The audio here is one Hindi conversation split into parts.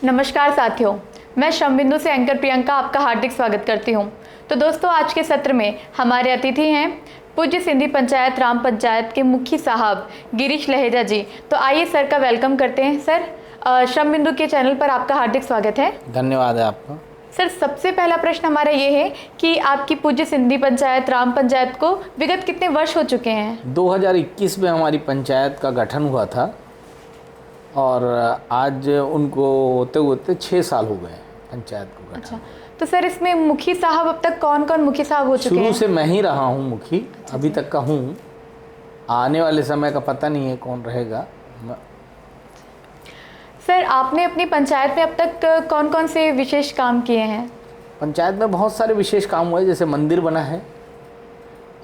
नमस्कार साथियों, मैं श्रमबिंदु से एंकर प्रियंका आपका हार्दिक स्वागत करती हूं। तो दोस्तों, आज के सत्र में हमारे अतिथि हैं पूज्य सिंधी पंचायत राम पंचायत के मुखी साहब गिरीश लहेजा जी। तो आइए सर का वेलकम करते हैं। सर, श्रमबिंदु के चैनल पर आपका हार्दिक स्वागत है। धन्यवाद है आपका। सर, सबसे पहला प्रश्न हमारा ये है कि आपकी पूज्य सिंधी पंचायत राम पंचायत को विगत कितने वर्ष हो चुके हैं? 2021 में हमारी पंचायत का गठन हुआ था और आज उनको होते होते 6 साल हो गए पंचायत को गठन। अच्छा, तो सर इसमें मुखी साहब अब तक कौन कौन मुखी साहब हो चुके हैं? शुरू से मैं ही रहा हूँ मुखी, अभी तक का हूँ। आने वाले समय का पता नहीं है कौन रहेगा। सर, आपने अपनी पंचायत में अब तक कौन कौन से विशेष काम किए हैं? पंचायत में बहुत सारे विशेष काम हुए, जैसे मंदिर बना है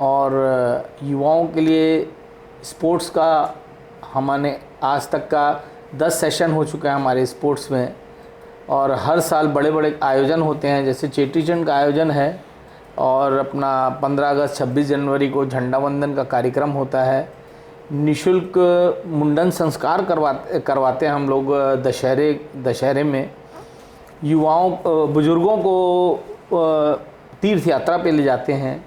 और युवाओं के लिए स्पोर्ट्स का हमने आज तक का 10 सेशन हो चुका है हमारे स्पोर्ट्स में। और हर साल बड़े बड़े आयोजन होते हैं, जैसे चेटीचंड का आयोजन है और अपना 15 अगस्त 26 जनवरी को झंडा वंदन का कार्यक्रम होता है। निःशुल्क मुंडन संस्कार करवाते हैं हम लोग दशहरे में। युवाओं बुजुर्गों को तीर्थ यात्रा पे ले जाते हैं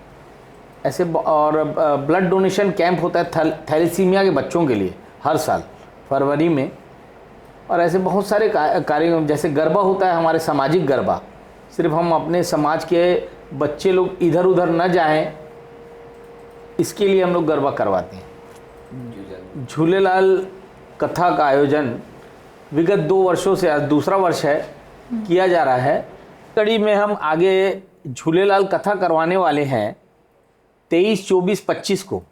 ऐसे। और ब्लड डोनेशन कैंप होता है थैलेसीमिया के बच्चों के लिए हर साल फरवरी में। और ऐसे बहुत सारे कार्यक्रम, जैसे गरबा होता है हमारे सामाजिक गरबा। सिर्फ हम अपने समाज के बच्चे लोग इधर उधर न जाएं, इसके लिए हम लोग गरबा करवाते हैं। झूलेलाल कथा का आयोजन विगत 2 वर्षों से, आज दूसरा वर्ष है, किया जा रहा है। कड़ी में हम आगे झूलेलाल कथा करवाने वाले हैं 23, 24, 25 को।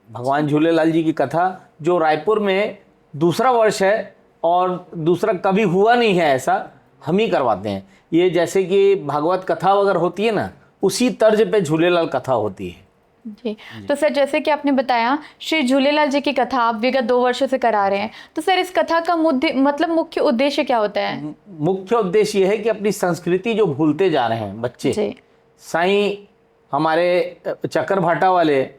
भगवान झूलेलाल जी की कथा जो रायपुर में दूसरा वर्ष है और दूसरा कभी हुआ नहीं है, ऐसा हम ही करवाते हैं। ये जैसे कि भागवत कथा वगैरह होती है ना, उसी तर्ज पे झूलेलाल कथा होती है जी। तो सर, जैसे कि आपने बताया श्री झूलेलाल जी की कथा आप विगत 2 वर्षों से करा रहे हैं, तो सर इस कथा का मुख्य उद्देश्य क्या होता है? मुख्य उद्देश्य ये है कि अपनी संस्कृति जो भूलते जा रहे हैं बच्चे, साईं हमारे चक्कर भाटा वाले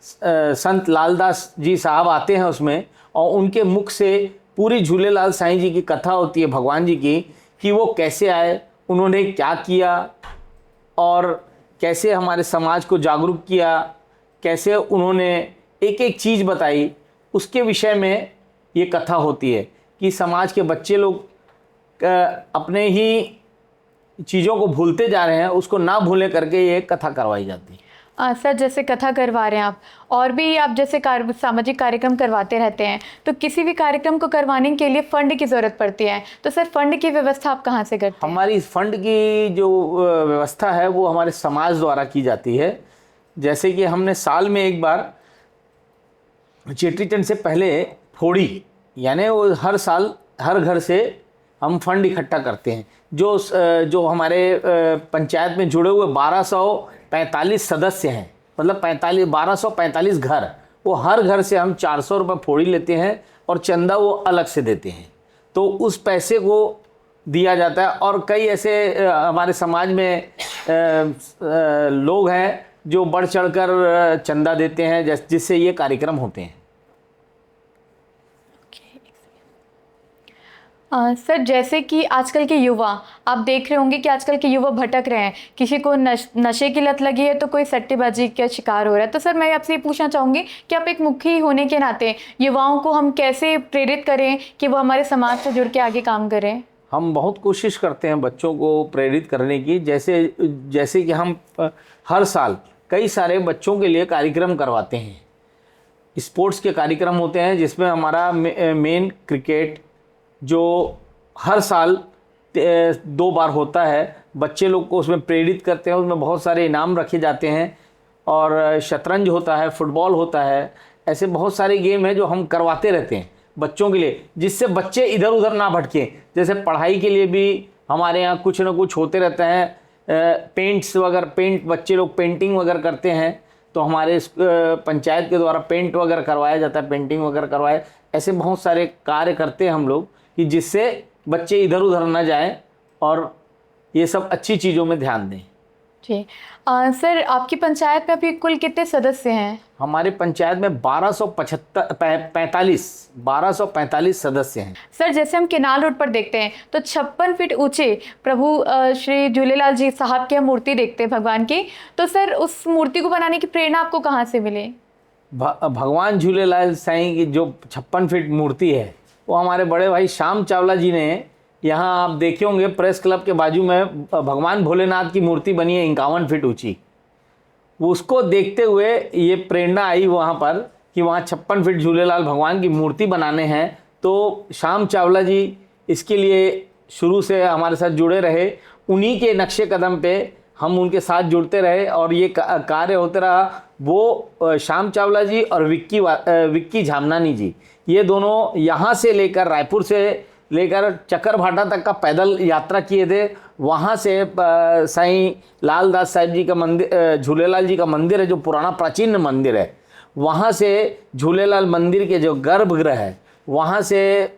संत लालदास जी साहब आते हैं उसमें, और उनके मुख से पूरी झूलेलाल साईं जी की कथा होती है, भगवान जी की, कि वो कैसे आए, उन्होंने क्या किया और कैसे हमारे समाज को जागरूक किया, कैसे उन्होंने एक एक चीज़ बताई। उसके विषय में ये कथा होती है कि समाज के बच्चे लोग अपने ही चीज़ों को भूलते जा रहे हैं, उसको ना भूले करके ये कथा करवाई जाती है। सर, जैसे कथा करवा रहे हैं आप, और भी आप जैसे सामाजिक कार्यक्रम करवाते रहते हैं, तो किसी भी कार्यक्रम को करवाने के लिए फंड की ज़रूरत पड़ती है, तो सर फंड की व्यवस्था आप कहाँ से करते हैं? हमारी फंड की जो व्यवस्था है वो हमारे समाज द्वारा की जाती है। जैसे कि हमने साल में एक बार चेटीचंड से पहले फोड़ी, यानी वो हर साल हर घर से हम फंड इकट्ठा करते हैं। जो हमारे पंचायत में जुड़े हुए 1245 सदस्य हैं, मतलब 1245 घर, वो हर घर से हम 400 रुपये फोड़ी लेते हैं और चंदा वो अलग से देते हैं। तो उस पैसे को दिया जाता है। और कई ऐसे हमारे समाज में लोग हैं जो बढ़ चढ़कर चंदा देते हैं, जिससे ये कार्यक्रम होते हैं। सर, जैसे कि आजकल के युवा, आप देख रहे होंगे कि आजकल के युवा भटक रहे हैं, किसी को नशे की लत लगी है तो कोई सट्टेबाजी का शिकार हो रहा है। तो सर मैं आपसे ये पूछना चाहूँगी कि आप एक मुखी होने के नाते युवाओं को हम कैसे प्रेरित करें कि वो हमारे समाज से जुड़ के आगे काम करें? हम बहुत कोशिश करते हैं बच्चों को प्रेरित करने की। जैसे कि हम हर साल कई सारे बच्चों के लिए कार्यक्रम करवाते हैं। स्पोर्ट्स के कार्यक्रम होते हैं जिसमें हमारा मेन क्रिकेट जो हर साल 2 बार होता है। बच्चे लोग को उसमें प्रेरित करते हैं, उसमें बहुत सारे इनाम रखे जाते हैं। और शतरंज होता है, फुटबॉल होता है, ऐसे बहुत सारे गेम हैं जो हम करवाते रहते हैं बच्चों के लिए, जिससे बच्चे इधर उधर ना भटकें। जैसे पढ़ाई के लिए भी हमारे यहाँ कुछ ना कुछ होते रहते हैं। पेंट बच्चे लोग पेंटिंग वगैरह करते हैं, तो हमारे पंचायत के द्वारा पेंट वगैरह करवाया जाता है, पेंटिंग वगैरह करवाए। ऐसे बहुत सारे कार्य करते हैं हम लोग कि जिससे बच्चे इधर उधर ना जाएं और ये सब अच्छी चीज़ों में ध्यान दें। जी। सर आपकी पंचायत में अभी कुल कितने सदस्य हैं? हमारे पंचायत में 1245 सदस्य हैं। सर जैसे हम केनाल रोड पर देखते हैं तो 56 फीट ऊंचे प्रभु श्री झूलेलाल जी साहब की हम मूर्ति देखते हैं भगवान की। तो सर उस मूर्ति को बनाने की प्रेरणा आपको कहाँ से मिली? भगवान झूलेलाल साईं की जो 56 फीट मूर्ति है वो हमारे बड़े भाई श्याम चावला जी ने, यहाँ आप देखे होंगे प्रेस क्लब के बाजू में भगवान भोलेनाथ की मूर्ति बनी है 51 फीट ऊंची। उसको देखते हुए ये प्रेरणा आई वहाँ पर कि वहाँ 56 फीट झूलेलाल भगवान की मूर्ति बनाने हैं। तो श्याम चावला जी इसके लिए शुरू से हमारे साथ जुड़े रहे, उन्हीं के नक्शे कदम पे हम उनके साथ जुड़ते रहे और ये कार्य होते रहा। वो श्याम चावला जी और विक्की झामनानी जी, ये दोनों यहाँ से लेकर रायपुर से लेकर चकरभाटा तक का पैदल यात्रा किए थे। वहाँ से साईं लालदास साहिब जी का मंदिर, झूलेलाल जी का मंदिर है जो पुराना प्राचीन मंदिर है, वहाँ से झूलेलाल मंदिर के जो गर्भगृह है वहाँ से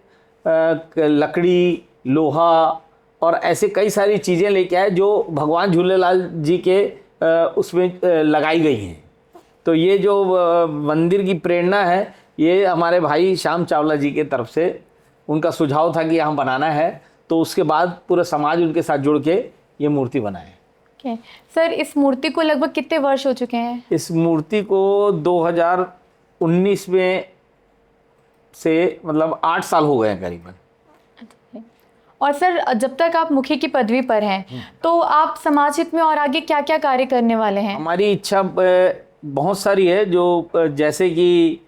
लकड़ी, लोहा और ऐसे कई सारी चीज़ें लेके आए जो भगवान झूलेलाल जी के उसमें लगाई गई हैं। तो ये जो मंदिर की प्रेरणा है ये हमारे भाई श्याम चावला जी के तरफ से उनका सुझाव था कि यहाँ बनाना है। तो उसके बाद पूरा समाज उनके साथ जुड़ के ये मूर्ति बनाए। Okay. सर इस मूर्ति को लगभग कितने वर्ष हो चुके हैं? इस मूर्ति को 2019 में से मतलब 8 साल हो गए हैं करीबन। और सर जब तक आप मुखी की पदवी पर हैं तो आप समाज हित में और आगे क्या क्या कार्य करने वाले हैं? हमारी इच्छा बहुत सारी है, जो जैसे कि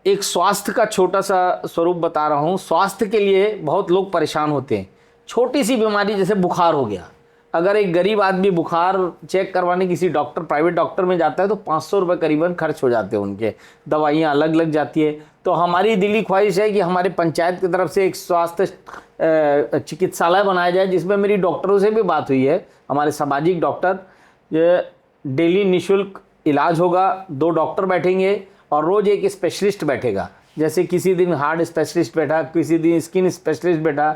एक स्वास्थ्य का छोटा सा स्वरूप बता रहा हूँ। स्वास्थ्य के लिए बहुत लोग परेशान होते हैं। छोटी सी बीमारी जैसे बुखार हो गया, अगर एक गरीब आदमी बुखार चेक करवाने किसी डॉक्टर, प्राइवेट डॉक्टर में जाता है तो 500 रुपये करीबन खर्च हो जाते हैं, उनके दवाइयाँ अलग लग जाती है। तो हमारी दिली ख्वाहिश है कि हमारे पंचायत की तरफ से एक स्वास्थ्य चिकित्सालय बनाया जाए, जिसमें मेरी डॉक्टरों से भी बात हुई है, हमारे सामाजिक डॉक्टर। डेली निःशुल्क इलाज होगा, 2 डॉक्टर बैठेंगे और रोज़ एक स्पेशलिस्ट बैठेगा। जैसे किसी दिन हार्ट स्पेशलिस्ट बैठा, किसी दिन स्किन स्पेशलिस्ट बैठा,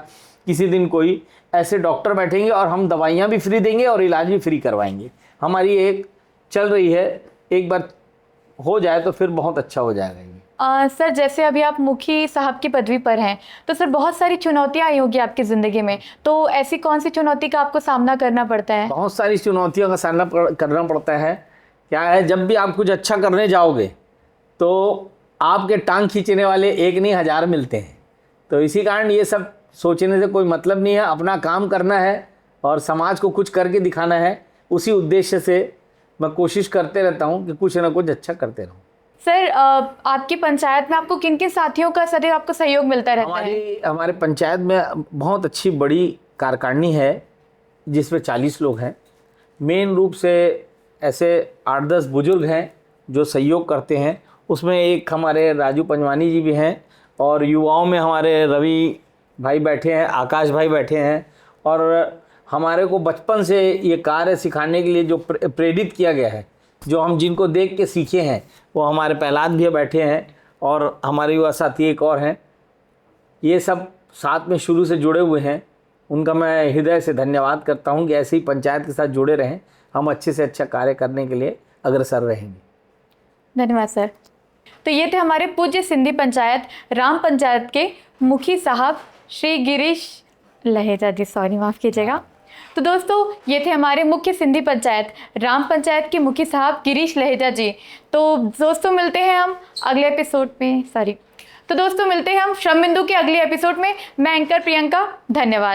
किसी दिन कोई, ऐसे डॉक्टर बैठेंगे और हम दवाइयाँ भी फ्री देंगे और इलाज भी फ्री करवाएंगे। हमारी एक चल रही है, एक बार हो जाए तो फिर बहुत अच्छा हो जाएगा ये। सर जैसे अभी आप मुखी साहब की पदवी पर हैं तो सर बहुत सारी चुनौतियाँ आई होगी आपकी ज़िंदगी में, तो ऐसी कौन सी चुनौती का आपको सामना करना पड़ता है? बहुत सारी चुनौतियों का सामना करना पड़ता है। क्या है, जब भी आप कुछ अच्छा करने जाओगे तो आपके टांग खींचने वाले एक नहीं 1000 मिलते हैं। तो इसी कारण ये सब सोचने से कोई मतलब नहीं है, अपना काम करना है और समाज को कुछ करके दिखाना है। उसी उद्देश्य से मैं कोशिश करते रहता हूँ कि कुछ ना कुछ अच्छा करते रहूँ। सर आपकी पंचायत में आपको किन किन साथियों का सदैव आपको सहयोग मिलता रहता है? हमारे पंचायत में बहुत अच्छी बड़ी कार्यकारिणी है जिसमें 40 लोग हैं। मेन रूप से ऐसे 8-10 बुजुर्ग हैं जो सहयोग करते हैं। उसमें एक हमारे राजू पंजवानी जी भी हैं और युवाओं में हमारे रवि भाई बैठे हैं, आकाश भाई बैठे हैं। और हमारे को बचपन से ये कार्य सिखाने के लिए जो प्रेरित किया गया है, जो हम जिनको देख के सीखे हैं, वो हमारे प्रहलाद भी बैठे हैं और हमारे युवा साथी एक और हैं। ये सब साथ में शुरू से जुड़े हुए हैं, उनका मैं हृदय से धन्यवाद करता हूँ कि ऐसे ही पंचायत के साथ जुड़े रहें। हम अच्छे से अच्छा कार्य करने के लिए अग्रसर रहेंगे। धन्यवाद सर। तो ये थे हमारे पूज्य सिंधी पंचायत राम पंचायत के मुखी साहब श्री गिरीश लहेजा जी, सॉरी माफ़ कीजिएगा। तो दोस्तों ये थे हमारे मुख्य सिंधी पंचायत राम पंचायत के मुखी साहब गिरीश लहेजा जी। तो दोस्तों मिलते हैं हम अगले एपिसोड में, तो दोस्तों मिलते हैं हम श्रम बिंदु के अगले एपिसोड में। मैं एंकर प्रियंका, धन्यवाद।